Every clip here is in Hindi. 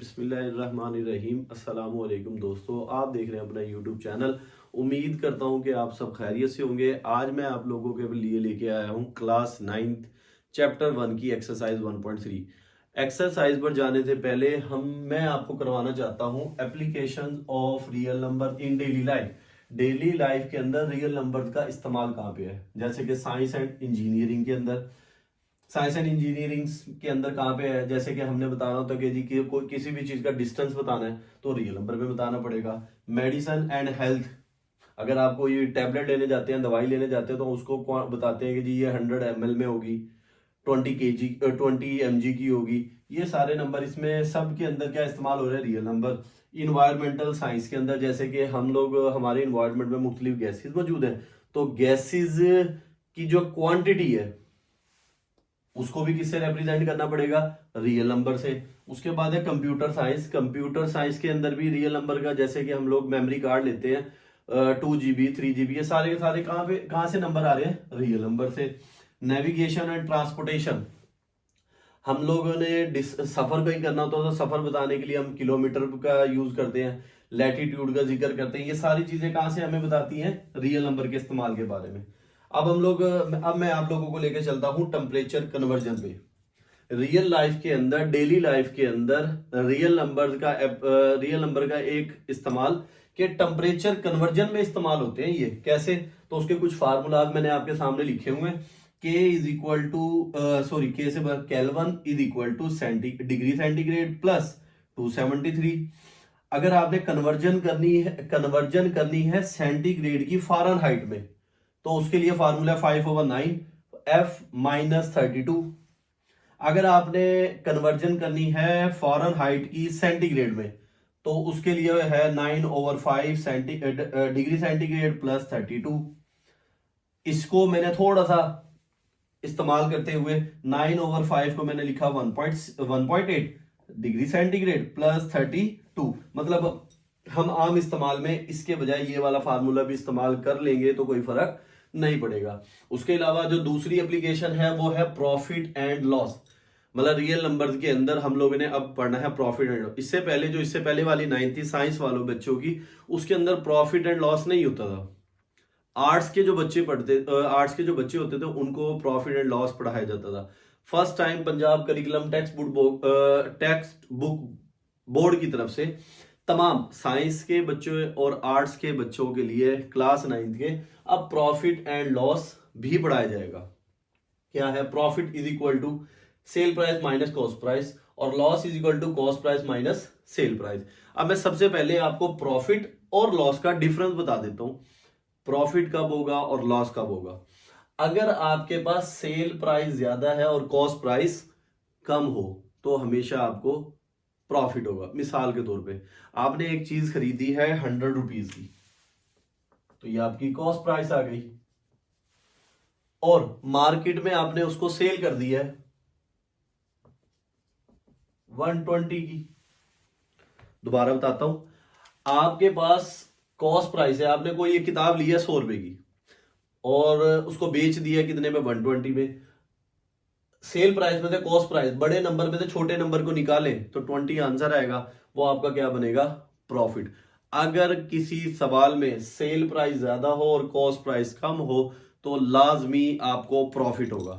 बिस्मिल्लाहिर्रहमानिर्रहीम। अस्सलाम वालेकुम दोस्तों, आप देख रहे हैं अपना यूट्यूब चैनल। उम्मीद करता हूं कि आप सब खैरियत से होंगे। आज मैं आप लोगों के लिए लेके आया हूं क्लास 9 चैप्टर 1 की एक्सरसाइज 1.3। एक्सरसाइज पर जाने से पहले मैं आपको करवाना चाहता हूं application of real number in daily life. Daily life के अंदर रियल नंबर का इस्तेमाल कहाँ पे है, जैसे कि साइंस एंड इंजीनियरिंग के अंदर। साइंस एंड इंजीनियरिंग के अंदर कहाँ पे है, जैसे कि हमने बताना होता है कि जी कि कोई किसी भी चीज का डिस्टेंस बताना है तो रियल नंबर में बताना पड़ेगा। मेडिसिन एंड हेल्थ, अगर आप कोई टैबलेट लेने जाते हैं, दवाई लेने जाते हैं, तो उसको बताते हैं कि जी ये 100 ml में होगी, 20 kg 20 mg की होगी। ये सारे नंबर इसमें सब के अंदर क्या इस्तेमाल हो रहा है, रियल नंबर। इन्वायरमेंटल साइंस के अंदर जैसे कि हम लोग हमारे इन्वायरमेंट में मुख्तलिफ गैसेज मौजूद हैं, तो गैसेज की जो क्वांटिटी है उसको भी किससे रिप्रेजेंट करना पड़ेगा, रियल नंबर से। उसके बाद है कंप्यूटर साइंस। कंप्यूटर साइंस के अंदर भी रियल नंबर का, जैसे कि हम लोग मेमोरी कार्ड लेते हैं 2 GB 3 GB, ये सारे के सारे कहाँ से नंबर आ रहे हैं, रियल नंबर से। नेविगेशन एंड ट्रांसपोर्टेशन, हम लोगों ने सफर कहीं करना होता है तो सफर बताने के लिए हम किलोमीटर का यूज करते हैं, लैटिट्यूड का जिक्र करते हैं। ये सारी चीजें कहाँ से हमें बताती हैं, रियल नंबर के इस्तेमाल के बारे में। अब मैं आप लोगों को लेकर चलता हूं टेम्परेचर कन्वर्जन पे। रियल लाइफ के अंदर, डेली लाइफ के अंदर रियल नंबर का एक इस्तेमाल के टेम्परेचर कन्वर्जन में इस्तेमाल होते हैं। ये कैसे, तो उसके कुछ फार्मूलाज मैंने आपके सामने लिखे हुए हैं। K is equal to K से kelvin is equal to degree centigrade plus 273। अगर आपने कन्वर्जन करनी है सेंटीग्रेड की फारेनहाइट में, तो उसके लिए फार्मूला 5/9 F-32। अगर आपने कन्वर्जन करनी है फॉरेनहाइट की सेंटीग्रेड में, तो उसके लिए है 9/5 डिग्री सेंटीग्रेड प्लस 32। इसको मैंने थोड़ा सा इस्तेमाल करते हुए 9/5 को मैंने लिखा 1.8 डिग्री सेंटीग्रेड प्लस 32। मतलब हम आम इस्तेमाल में इसके बजाय ये वाला फार्मूला भी इस्तेमाल कर लेंगे तो कोई फर्क नहीं पड़ेगा। उसके अलावा जो दूसरी एप्लीकेशन है वो है प्रॉफिट एंड लॉस। मतलब रियल नंबर्स के अंदर हम लोगों ने अब पढ़ना है प्रॉफिट एंड लॉस। इससे पहले वाली 9th साइंस वालों बच्चों की, उसके अंदर प्रॉफिट एंड लॉस नहीं होता था। आर्ट्स के जो बच्चे होते थे उनको प्रॉफिट एंड लॉस पढ़ाया जाता था। First time Punjab curriculum text book board की तरफ से तमाम साइंस के बच्चों और आर्ट्स के बच्चों के लिए क्लास 9th के अब प्रॉफिट एंड लॉस भी पढ़ाया जाएगा। क्या है, profit is equal to sell price minus cost price और loss is equal to cost price minus cell price. अब मैं सबसे पहले आपको प्रॉफिट और लॉस का डिफरेंस बता देता हूं। प्रॉफिट कब होगा और लॉस कब होगा। अगर आपके पास सेल प्राइस ज्यादा है और कॉस्ट प्राइस कम हो तो हमेशा आपको प्रॉफिट होगा। मिसाल के तौर पे आपने एक चीज खरीदी है 100 रुपीज की, तो ये आपकी कॉस्ट प्राइस आ गई, और मार्केट में आपने उसको सेल कर दिया है 120 की। दोबारा बताता हूं, आपके पास कॉस्ट प्राइस है, आपने कोई एक किताब ली है 100 रुपए की और उसको बेच दिया कितने में, 120 में। सेल प्राइस में से कॉस्ट प्राइस, बड़े नंबर में से छोटे नंबर को निकालें तो 20 आंसर आएगा, वो आपका क्या बनेगा, प्रॉफिट। अगर किसी सवाल में सेल प्राइस ज्यादा हो और कॉस्ट प्राइस कम हो तो लाजमी आपको प्रॉफिट होगा।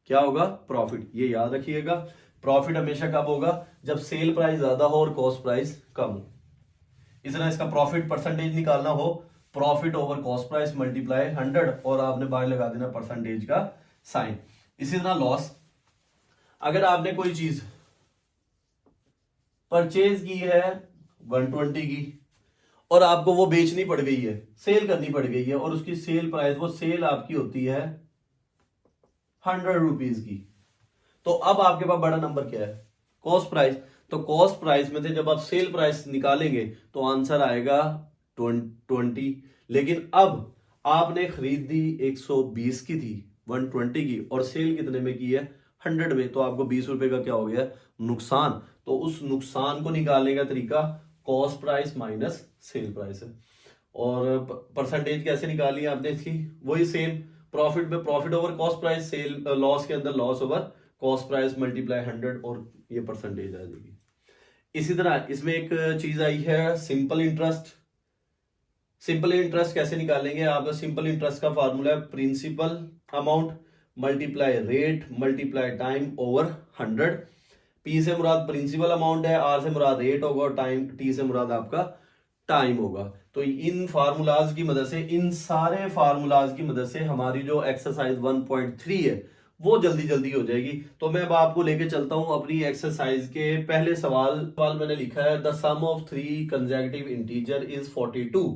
क्या होगा, प्रॉफिट। ये याद रखिएगा, प्रॉफिट हमेशा कब होगा, जब सेल प्राइस ज्यादा हो और कॉस्ट प्राइस कम हो। इस तरह इसका प्रॉफिट परसेंटेज निकालना हो, profit over cost price multiply 100 और आपने बाहर लगा देना परसेंटेज का साइन। इसी तरह लॉस, अगर आपने कोई चीज परचेज की है 120 की और आपको वो बेचनी पड़ गई है, सेल करनी पड़ गई है, और उसकी सेल प्राइस, वो सेल आपकी होती है 100 रुपीज की, तो अब आपके पास बड़ा नंबर क्या है, कॉस्ट प्राइस। तो कॉस्ट प्राइस में से जब आप सेल प्राइस निकालेंगे तो आंसर आएगा 20। लेकिन अब आपने खरीदी 120 की थी 120 की और सेल कितने में की है, 100 में, तो आपको 20 रुपए का क्या हो गया, नुकसान। तो उस नुकसान को निकालने का तरीका cost price minus cell price है। और परसेंटेज कैसे निकाली है आपने इसकी, वही सेम, प्रॉफिट में profit over cost price, sale loss के अंदर loss over cost price multiply 100 और ये परसेंटेज आ जाएगी। इसी तरह इसमें एक चीज आई है सिंपल इंटरेस्ट। सिंपल इंटरेस्ट कैसे निकालेंगे? आपका सिंपल इंटरेस्ट का फॉर्मूला है principal amount multiply rate multiply time over 100। P से मुराद प्रिंसिपल अमाउंट है, आर से मुराद रेट होगा और टाइम टी से मुराद आपका टाइम होगा। तो इन फार्मूलाज की मदद से, इन सारे फार्मूलाज की मदद से हमारी जो एक्सरसाइज 1.3 है वो जल्दी जल्दी हो जाएगी। तो मैं अब आपको लेके चलता हूं अपनी एक्सरसाइज के पहले सवाल मैंने लिखा है the sum of 3 consecutive integer is 42,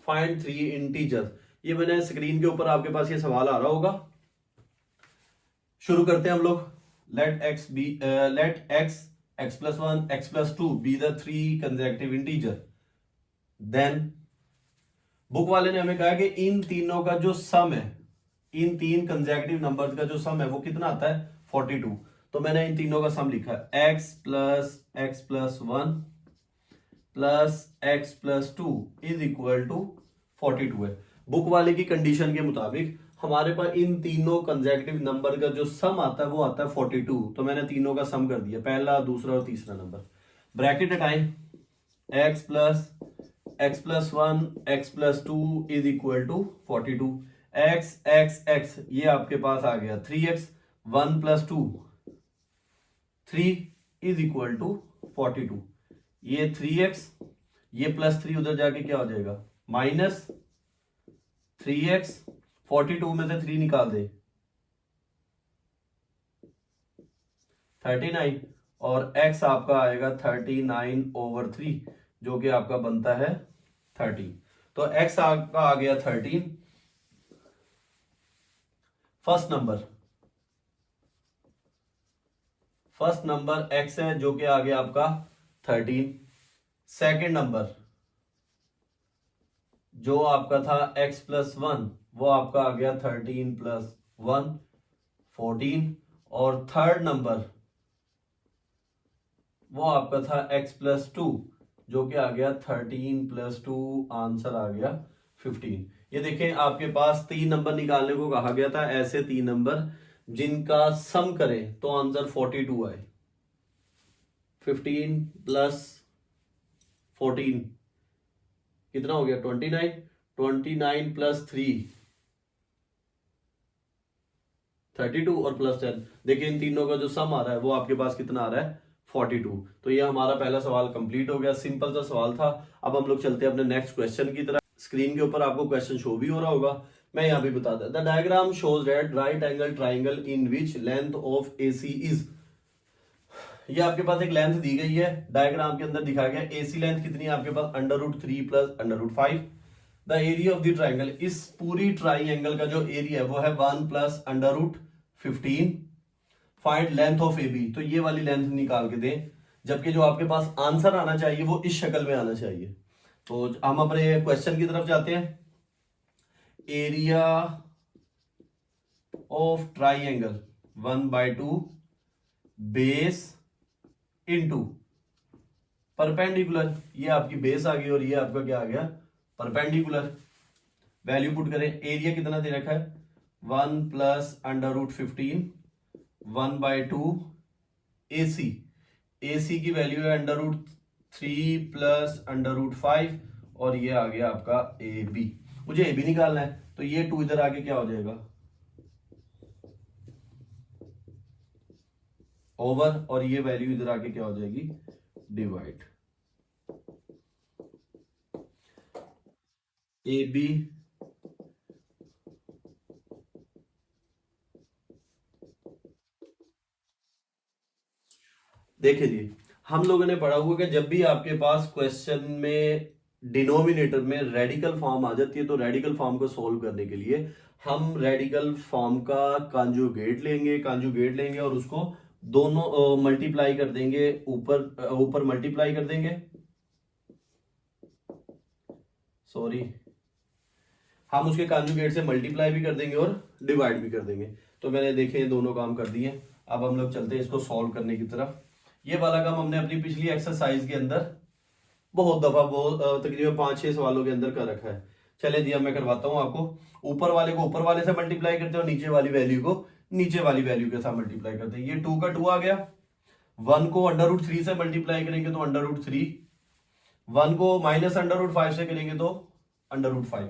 find 3 integer. ये मैंने स्क्रीन के ऊपर आपके पास ये सवाल आ रहा होगा। शुरू करते हैं हम लोग। Let x plus 1 x plus 2 be the 3 consecutive integer। Then book वाले ने हमें कहा कि इन तीनों का जो सम है, इन 3 कंसेक्यूटिव नंबर्स का जो सम है वो कितना आता है 42। तो मैंने इन तीनों का सम लिखा है x plus 1 plus x plus 2 is equal to 42 है। बुक वाले की कंडीशन के मुताबिक हमारे पास इन तीनों कंसेक्यूटिव नंबर का जो सम आता है वो आता है 42। तो मैंने तीनों का सम कर दिया, पहला दूसरा और तीसरा नंबर। ब्रैकेट हटाएं, x plus 1 x plus 2 is equal to 42। x ये आपके पास आ गया 3x, 1 plus 2 3 is equal to 42। ये 3x, ये प्लस 3 उधर जाके क्या हो जाएगा माइनस 3x, 42 में से 3 निकाल दे 39, और x आपका आएगा 39/3 जो कि आपका बनता है 13। तो x आपका आ गया 13 फर्स्ट नंबर x है जो कि आ गया आपका 13। सेकंड नंबर जो आपका था x plus 1 वो आपका आ गया 13 plus 1 14। और थर्ड नंबर वो आपका था x plus 2 जो कि आ गया 13 plus 2, आंसर आ गया 15। ये देखें आपके पास 3 नंबर निकालने को कहा गया था, ऐसे 3 नंबर जिनका सम करें तो आंसर 42 आए। 15 प्लस 14 कितना हो गया 29, 29 प्लस 3 32 और प्लस 10। देखिए इन तीनों का जो सम आ रहा है वो आपके पास कितना आ रहा है 42। तो ये हमारा पहला सवाल कंप्लीट हो गया, सिंपल सा सवाल था। अब हम लोग चलते हैं अपने नेक्स्ट क्वेश्चन की तरफ। स्क्रीन के ऊपर आपको क्वेश्चन शो भी हो रहा होगा, मैं यहाँ भी बता दूं। The diagram shows that right angle triangle in which length of AC is. ये आपके पास एक लेंथ दी गई है, डायग्राम के अंदर दिखाया गया AC लेंथ कितनी है आपके पास √3 plus √5। The area of the triangle, इस पूरी ट्राइंगल का जो एरिया है वो है 1 plus √15। Find length of AB, तो ये वाली लेंथ निकाल के दें, जबकि जो आपके पास आंसर आना चाहिए वो इस शक्ल में आना चाहिए। तो हम अपने क्वेश्चन की तरफ जाते हैं। Area of triangle 1/2 base into perpendicular, ये आपकी बेस आ गई और ये आपका क्या आ गया परपेंडिकुलर। वैल्यू पुट करें, एरिया कितना दे रखा है 1 प्लस √15 1/2 AC की वैल्यू है √3 प्लस √5 और ये आ गया आपका AB। मुझे AB निकालना है, तो ये 2 इधर आके क्या हो जाएगा ओवर, और ये वैल्यू इधर आके क्या हो जाएगी डिवाइड। AB देखिए जी, हम लोगों ने पढ़ा हुआ कि जब भी आपके पास क्वेश्चन में डिनोमिनेटर में रेडिकल फॉर्म आ जाती है तो रेडिकल फॉर्म को सोल्व करने के लिए हम रेडिकल फॉर्म का कॉन्जुगेट लेंगे और उसको दोनों मल्टीप्लाई कर देंगे, ऊपर मल्टीप्लाई कर देंगे, सॉरी हम उसके कॉन्जुगेट से मल्टीप्लाई भी कर देंगे और डिवाइड भी कर देंगे। तो मैंने देखे दोनों काम कर दिए। अब हम लोग चलते हैं इसको सॉल्व करने की तरफ। ये वाला काम हमने अपनी पिछली एक्सरसाइज के अंदर बहुत दफा तकरीबन 5-6 सवालों के अंदर कर रखा है। चले जी अब मैं करवाता हूं आपको। ऊपर वाले को ऊपर वाले से मल्टीप्लाई करते हैं और नीचे वाली वैल्यू को नीचे वाली वैल्यू के साथ मल्टीप्लाई करते हैं। ये 2 का 2 आ गया, 1 को √3 से मल्टीप्लाई करेंगे तो √3, 1 को -√5 से करेंगे तो √5।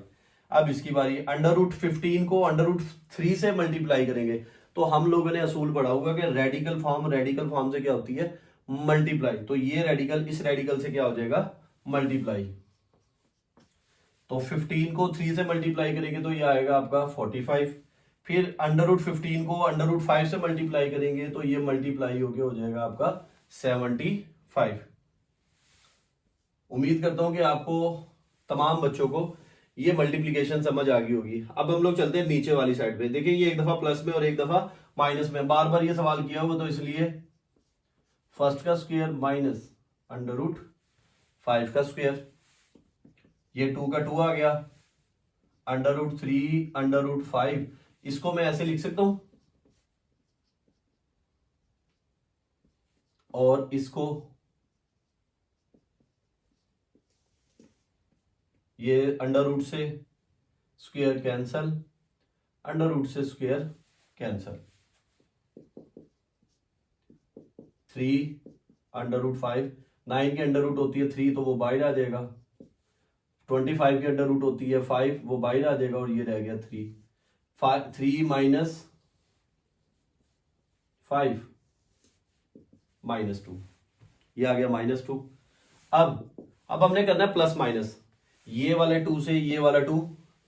अब इसकी बारी, √15 को √3 से मल्टीप्लाई करेंगे तो हम लोगों ने असूल पढ़ा होगा कि रेडिकल फॉर्म से क्या होती है, मल्टीप्लाई। तो ये रेडिकल इस रेडिकल से क्या हो जाएगा, मल्टीप्लाई। तो 15 को 3 से मल्टीप्लाई करेंगे तो ये आएगा आपका 45। फिर √15 को √5 से मल्टीप्लाई करेंगे तो ये मल्टीप्लाई होके हो जाएगा आपका 75। उम्मीद करता हूं कि आपको तमाम बच्चों को ये मल्टीप्लिकेशन समझ आ गई होगी। अब हम लोग चलते हैं नीचे वाली साइड पे। देखिए ये एक दफा प्लस में और एक दफा माइनस में, बार बार ये सवाल किया हुआ तो इसलिए फर्स्ट का स्क्वायर माइनस √5 का स्क्वायर, ये 2 का 2 आ गया, √3 √5, इसको मैं ऐसे लिख सकता हूं और इसको ये √ से स्क्वायर कैंसल, √ से स्क्वायर कैंसल, 3 √5, 9 की √ होती है 3 तो वो बाहर आ जाएगा, 25 की √ होती है 5 वो बाहर आ जाएगा और ये रह गया 3। 3 माइनस 5 -2, ये आ गया -2। अब हमने करना है प्लस माइनस, ये वाले 2 से ये वाला 2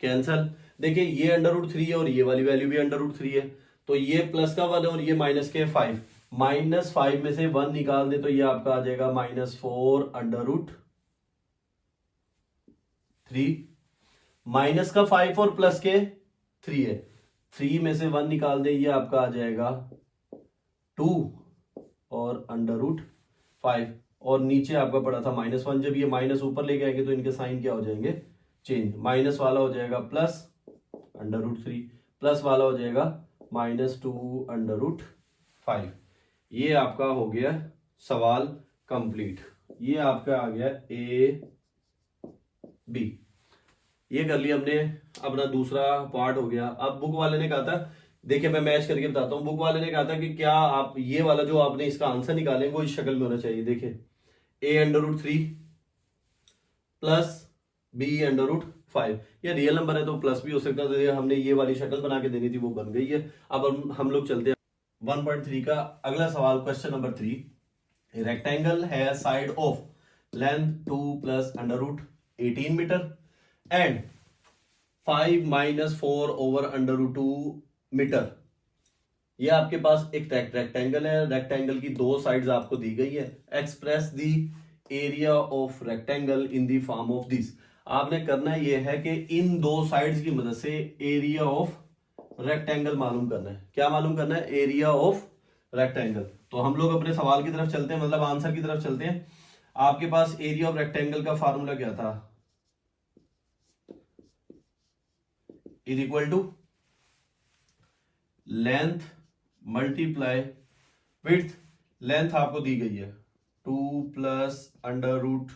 कैंसल। देखिए ये √3 और ये वाली वैल्यू भी √3 है, तो ये प्लस का 1 और ये माइनस के 5, -5 में से 1 निकाल दे तो ये आपका आ जाएगा -4 √3। माइनस का 5 और प्लस के 3 है, 3 में से 1 निकाल दे ये आपका आ जाएगा 2 और √5, और नीचे आपका पड़ा था -1। जब ये माइनस ऊपर लेके आएंगे तो इनके साइन क्या हो जाएंगे, चेंज। माइनस वाला हो जाएगा प्लस √3, प्लस वाला हो जाएगा -2 √5। ये आपका हो गया सवाल कंप्लीट। ये आपका आ गया A B। ये कर लिया हमने, अपना दूसरा पार्ट हो गया। अब बुक वाले ने कहा था, देखिए मैं मैच करके बताता हूं, बुक वाले ने कहा था कि क्या आप ये वाला जो आपने इसका आंसर निकालेंगे वो इस शक्ल में होना चाहिए। देखिए A √3 प्लस B √5, ये रियल नंबर है तो प्लस भी हो सकता है, तो हमने ये वाली शक्ल बना के देनी थी, वो बन गई है। अब हम लोग चलते हैं 1.3 का अगला सवाल, क्वेश्चन नंबर 3। रेक्टेंगल है side of length 2 + √18 metre and 5 - 4 over √2 metre. ये आपके पास एक रेक्टेंगल है, रेक्टेंगल की 2 साइड्स आपको दी गई है। Express the area of rectangle in the form of this. आपने करना ये है कि इन 2 साइड्स की मदद से एरिया ऑफ रेक्टेंगल मालूम करना है। क्या मालूम करना है, एरिया ऑफ रेक्टेंगल। तो हम लोग अपने सवाल की तरफ चलते हैं, मतलब आंसर की तरफ चलते हैं। आपके पास एरिया ऑफ रेक्टेंगल का फार्मूला क्या था, is equal to length multiply width. Length आपको दी गई है 2 + √8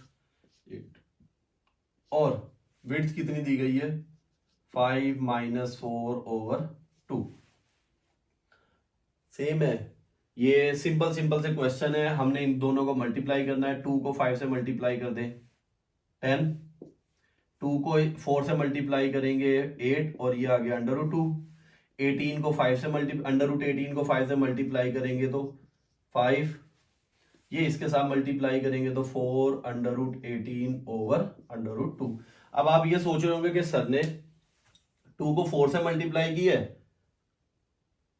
और विड्थ कितनी दी गई है 5 - 4 ओवर 2। सेम है, ये सिंपल से क्वेश्चन है। हमने इन दोनों को मल्टीप्लाई करना है। 2 को 5 से मल्टीप्लाई कर दें 10, 2 को 4 से मल्टीप्लाई करेंगे 8 और ये आ गया √2। 18 को 5 से √18 को 5 से मल्टीप्लाई करेंगे तो 5, ये इसके साथ मल्टीप्लाई करेंगे तो 4 √18 ओवर √2। अब आप ये सोच रहे होंगे कि सर ने 2 को 4 से मल्टीप्लाई किया है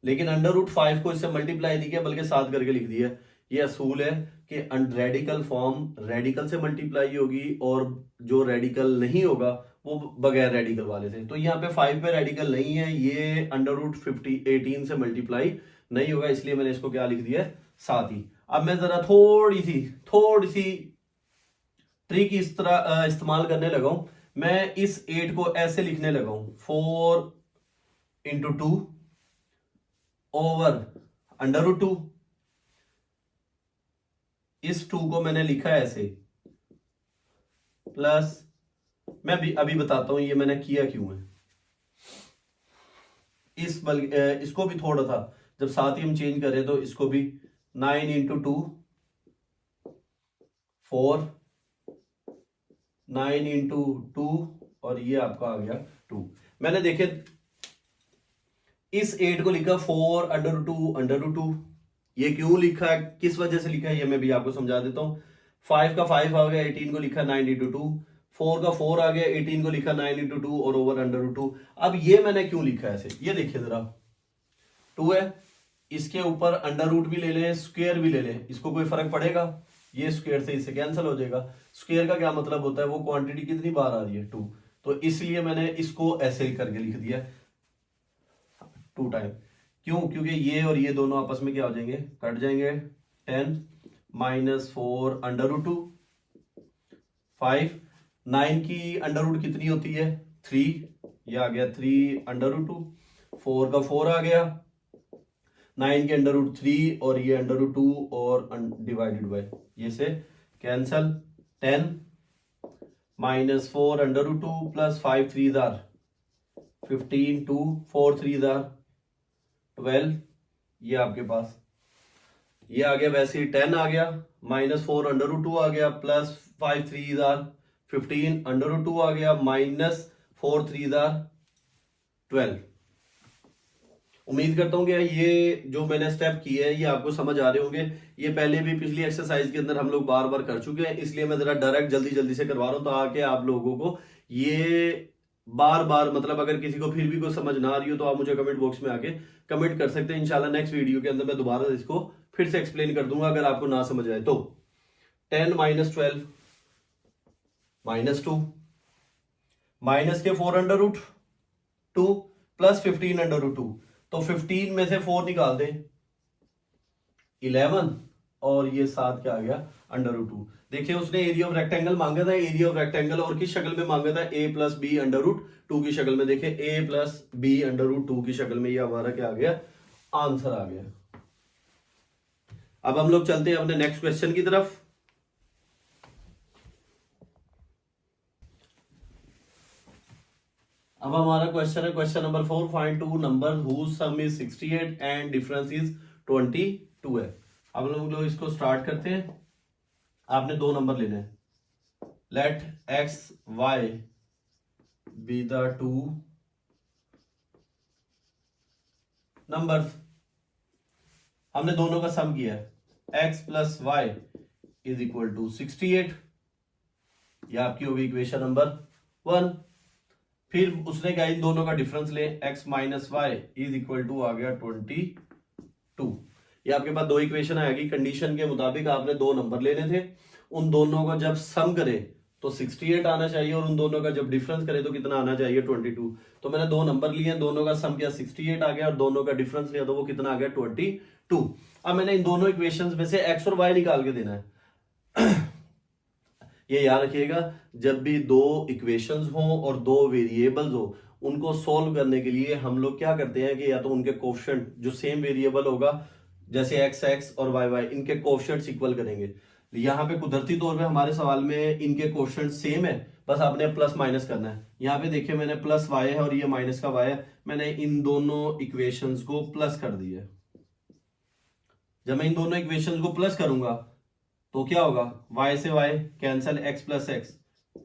लेकिन √5 को इससे मल्टीप्लाई नहीं किया बल्कि साथ करके लिख दिया। ये असूल है कि रेडिकल फॉर्म रेडिकल से मल्टीप्लाई होगी और जो रेडिकल नहीं होगा वो बगैर रेडिकल वाले से। तो यहाँ पे 5 पे रेडिकल नहीं है, ये √18 से मल्टीप्लाई नहीं होगा, इसलिए मैंने इसको क्या लिख दिया साथ ही। अब मैं जरा थोड़ी सी ट्रिक इस तरह इस्तेमाल करने लगा हूं। मैं इस 8 को ऐसे लिखने लगा हूं 4 × 2 ओवर √2। इस 2 को मैंने लिखा है ऐसे, प्लस मैं भी अभी बताता हूं ये मैंने किया क्यों है। इसको भी थोड़ा था, जब साथ ही हम चेंज करें तो इसको भी 9 × 2 4, 9 इंटू 2 और ये आपका आ गया 2। मैंने देखे इस 8 को लिखा 4 √2 ये क्यों लिखा है, किस वजह से लिखा है, ये मैं भी आपको समझा देता हूं। 5 का 5 आ गया, 18 को लिखा 9 इंटू 2, 4 का 4 आ गया, 18 को लिखा 9 इंटू 2 और ओवर √2। अब ये मैंने क्यों लिखा है ऐसे, ये देखिए जरा, 2 है, इसके ऊपर अंडर रूट भी ले लें, स्क्वायर भी ले लें, इसको कोई फर्क पड़ेगा, ये स्क्वायर से इससे कैंसिल हो जाएगा। स्क्वायर का क्या मतलब होता है, वो क्वांटिटी कितनी बार आ रही है 2, तो इसलिए मैंने इसको ऐसे करके लिख दिया 2 टाइम। क्यों, क्योंकि ये और ये दोनों आपस में क्या हो जाएंगे, कट जाएंगे। 10 -4 √2 5, 9 की अंडर रूट कितनी होती है 3, ये आ गया 3 √2, 4 का 4 आ गया, 9 के अंडर रूट 3 और ये अंडर रूट 2 और डिवाइडेड बाय ये से कैंसल। 10 -4 √2 प्लस 5 3 15 2 4 3 12, ये आपके पास ये आ गया, वैसे ही 10 आ गया, -4 √2 आ गया, प्लस 5 3 15 √2 आ गया, -4 3 12। उम्मीद करता हूं कि ये जो मैंने स्टेप किए हैं ये आपको समझ आ रहे होंगे। ये पहले भी पिछली एक्सरसाइज के अंदर हम लोग बार बार कर चुके हैं, इसलिए मैं जरा डायरेक्ट जल्दी जल्दी से करवा रहा हूं ताकि आप लोगों को ये बार बार, मतलब अगर किसी को फिर भी कोई समझ ना आ रही हो तो आप मुझे कमेंट बॉक्स में आके कमेंट कर सकते हैं। इंशाल्लाह नेक्स्ट वीडियो के अंदर मैं दोबारा इसको फिर से एक्सप्लेन कर दूंगा अगर आपको ना समझ आए तो। 10 -12 -2 माइनस के 4 √2 प्लस 15 √2, तो 15 में से 4 निकाल दें 11 और ये 7 क्या आ गया √2। देखिए उसने एरिया ऑफ रेक्टेंगल मांगा था, एरिया ऑफ रेक्टेंगल और किस शक्ल में मांगा था, a + b √2 की शक्ल में। देखिए a + b √2 की शक्ल में, ये हमारा क्या आ गया, आंसर आ गया। अब हम लोग चलते हैं अपने नेक्स्ट क्वेश्चन की तरफ। अब हमारा क्वेश्चन है question number 4, find 2 number whose sum is 68 and difference is 22 है। अब हम लोग इसको स्टार्ट करते हैं। आपने 2 नंबर लेने हैं, let x y be the 2 numbers. हमने दोनों का सम किया है, x + y = 68, यह आपकी होगी इक्वेशन नंबर 1। फिर उसने कहा इन दोनों का डिफरेंस ले, x - y = आ गया 22। ये आपके पास 2 इक्वेशन आएगी। कंडीशन के मुताबिक आपने 2 नंबर लेने थे, उन दोनों का जब सम करे तो 68 आना चाहिए और उन दोनों का जब डिफरेंस करे तो कितना आना चाहिए, 22। तो मैंने 2 नंबर लिए, दोनों का सम किया 68 आ गया और दोनों का डिफरेंस लिया तो वो कितना आ गया 22। अब मैंने इन दोनों इक्वेशंस में से x और y निकाल के देना है। ये याद रखिएगा, जब भी 2 इक्वेशंस हो और 2 वेरिएबल्स हो, उनको सोल्व करने के लिए हम लोग क्या करते हैं कि या तो उनके कोएफिशिएंट जो सेम वेरिएबल होगा, जैसे x x और y y, इनके कोएफिशिएंट्स इक्वल करेंगे। यहाँ पे कुदरती तौर पे हमारे सवाल में इनके कोएफिशिएंट सेम है, बस आपने प्लस माइनस करना है। यहाँ पे देखिए मैंने प्लस y है और ये माइनस का y है, मैंने इन दोनों इक्वेशंस को प्लस कर दिया। जब मैं इन दोनों इक्वेशंस को प्लस करूंगा तो क्या होगा, y से y cancel, x + x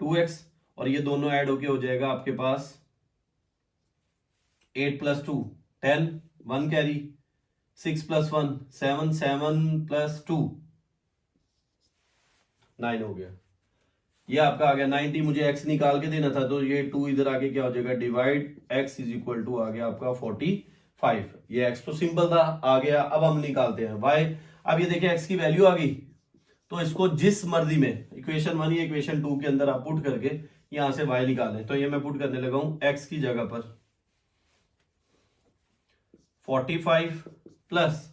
2x और ये दोनों ऐड होके हो जाएगा आपके पास 8 + 2 10, 1 कैरी, 6 + 1 7, 7 + 2 9 हो गया। ये आपका आ गया 90। मुझे x निकाल के देना था तो ये 2 इधर आके क्या हो जाएगा, डिवाइड x = आ गया आपका 45। ये x तो सिंपल था, आ गया। अब हम निकालते हैं y। अब ये देखिए x की वैल्यू आ गई, तो इसको जिस मर्जी में इक्वेशन 1 या इक्वेशन 2 के अंदर आप पुट करके यहां से y निकालें। तो ये मैं पुट करने लगा हूं, x की जगह पर 45 प्लस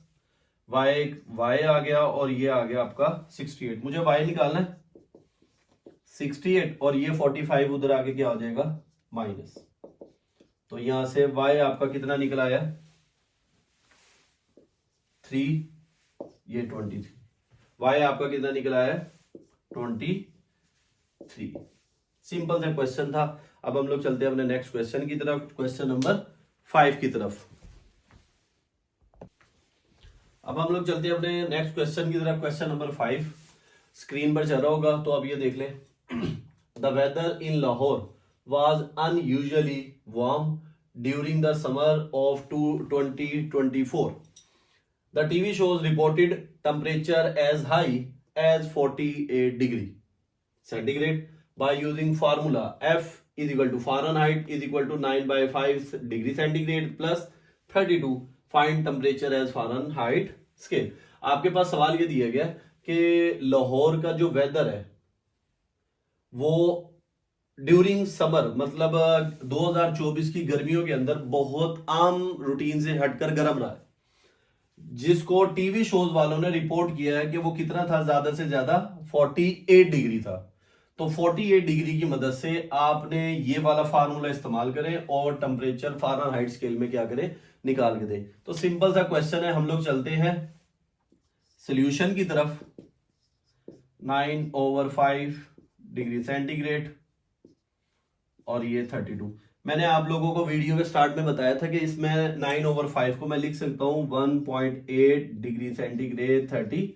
y आ गया और ये आ गया आपका 68। मुझे y निकालना है 68 और ये 45 उधर आके क्या हो जाएगा, माइनस। तो यहां से y आपका कितना निकल आया 3, ये 23। y आपका कितना निकला है 23। सिंपल सा क्वेश्चन था। अब हम लोग चलते हैं अपने नेक्स्ट क्वेश्चन की तरफ, क्वेश्चन नंबर 5 की तरफ। अब हम लोग चलते हैं अपने नेक्स्ट क्वेश्चन की तरफ, क्वेश्चन नंबर 5। स्क्रीन पर चल रहा होगा, तो अब ये देख लें। The weather in Lahore was unusually warm during the summer of 2024. The TV shows reported temperature as high as 48 degree centigrade by using formula F is equal to Fahrenheit is equal to 9 by 5 degree centigrade plus 32. Find temperature as Fahrenheit scale. आपके पास सवाल ये दिया गया कि लाहौर का जो वेदर है वो ड्यूरिंग समर मतलब 2024 की गर्मियों के अंदर बहुत आम रूटीन से हटकर गर्म रहा है, जिसको टीवी शोज वालों ने रिपोर्ट किया है कि वो कितना था, ज्यादा से ज्यादा 48 डिग्री था। तो 48 डिग्री की मदद से आपने ये वाला फार्मूला इस्तेमाल करें और टेम्परेचर फ़ारेनहाइट स्केल में क्या करें, निकाल के दें। तो सिंपल सा क्वेश्चन है, हम लोग चलते हैं सॉल्यूशन की तरफ। 9/5 डिग्री सेंटीग्रेड और ये 32। मैंने आप लोगों को वीडियो के स्टार्ट में बताया था कि इसमें 9/5 को मैं लिख सकता हूं 1.8 डिग्री सेंटीग्रेड 32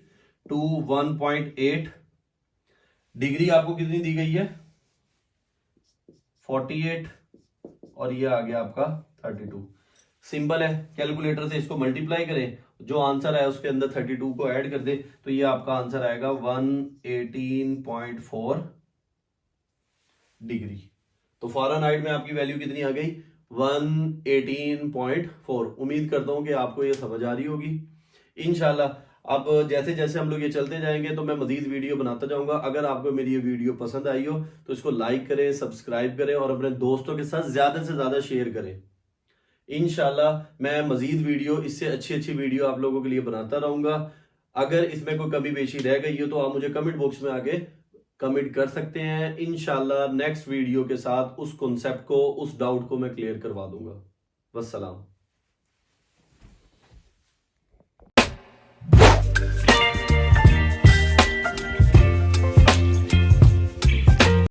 1.8 डिग्री आपको कितनी दी गई है 48 और ये आ गया आपका 32। सिंपल है, कैलकुलेटर से इसको मल्टीप्लाई करें, जो आंसर है उसके अंदर 32 को ऐड कर दे तो ये आपका आंसर आएगा 118.4 डिग्री। तो फ़ारेनहाइट में आपकी वैल्यू कितनी आ गई 118.4। उम्मीद करता हूं कि आपको ये समझ आ रही होगी इंशाल्लाह। अब जैसे जैसे हम लोग ये चलते जाएंगे तो मैं मजीद वीडियो बनाता जाऊंगा। अगर आपको मेरी ये वीडियो पसंद आई हो तो इसको लाइक करें, सब्सक्राइब करें और अपने दोस्तों के साथ ज्यादा से ज्यादा शेयर करें। इंशाल्लाह मैं मजीद वीडियो, इससे अच्छी अच्छी वीडियो आप लोगों के लिए बनाता रहूंगा। अगर इसमें कोई कमी पेशी रह गई हो तो आप मुझे कमेंट बॉक्स में आके कमेंट कर सकते हैं। इंशाल्लाह नेक्स्ट वीडियो के साथ उस कॉन्सेप्ट को, उस डाउट को मैं क्लियर करवा दूंगा। वस्सलाम।